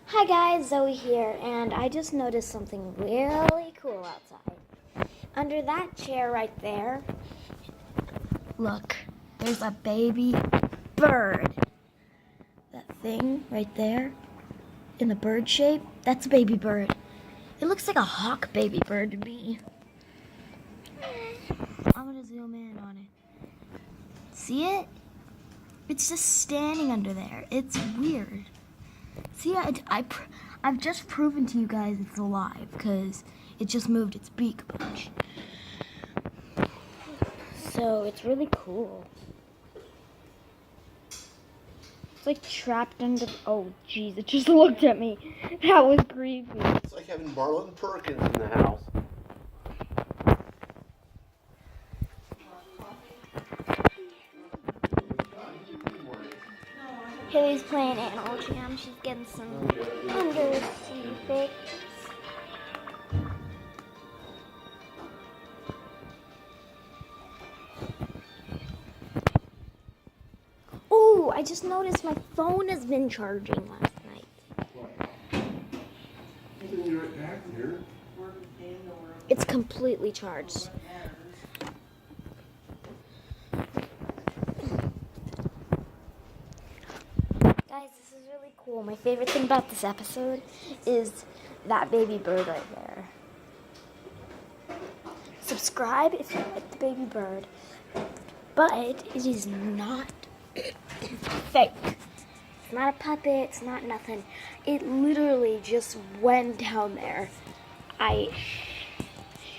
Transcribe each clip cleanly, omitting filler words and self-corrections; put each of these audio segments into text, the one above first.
Hi guys, Zoe here, and I just noticed something really cool outside. Under that chair right there, look, there's a baby bird. That thing right there, in the bird shape, that's a baby bird. It looks like a hawk baby bird to me. I'm gonna zoom in on it. See it? It's just standing under there. It's weird. See, I've just proven to you guys it's alive because it just moved its beak a bunch. So it's really cool. It's like trapped under. Oh, jeez, it just looked at me. That was creepy. It's like having Marlon Perkins in the house. Haley's playing Animal Jam. She's getting some undersea fix. Oh, I just noticed my phone has been charging last night. It's completely charged. Guys, this is really cool. My favorite thing about this episode is that baby bird right there. Subscribe if you like the baby bird, but it is not fake. It's not a puppet, it's not nothing. It literally just went down there.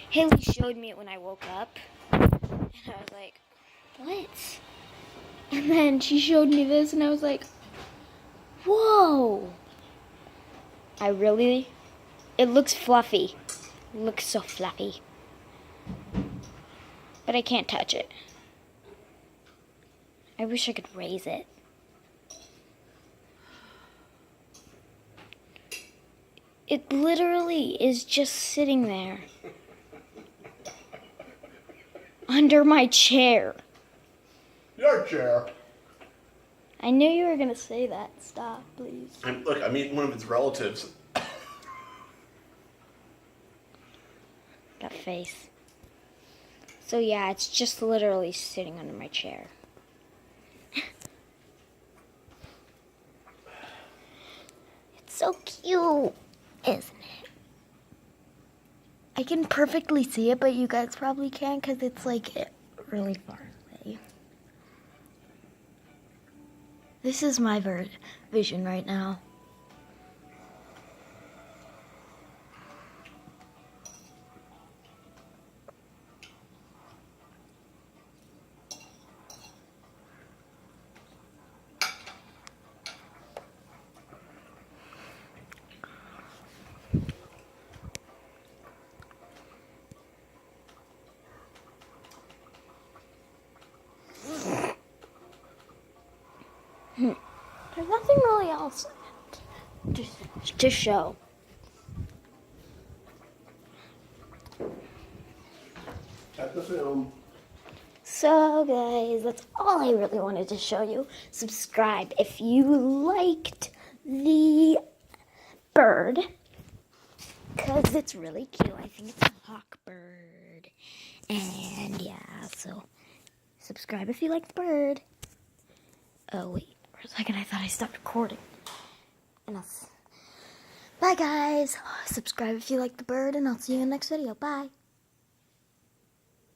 Haley showed me it when I woke up, and I was like, what? And then she showed me this, and I was like, whoa. It looks fluffy. It looks so fluffy. But I can't touch it. I wish I could raise it. It literally is just sitting there. Under my chair. Your chair. I knew you were going to say that. Stop, please. Look, I mean one of its relatives. That face. So yeah, it's just literally sitting under my chair. It's so cute, isn't it? I can perfectly see it, but you guys probably can't because it's like really far away. This is my vision right now. There's nothing really else to show. At the film. So guys, that's all I really wanted to show you. Subscribe if you liked the bird, because it's really cute. I think it's a hawk bird. And yeah, so subscribe if you like the bird. Oh wait, for a second I thought I stopped recording. Bye guys. Subscribe if you like the bird, and I'll see you in the next video. Bye.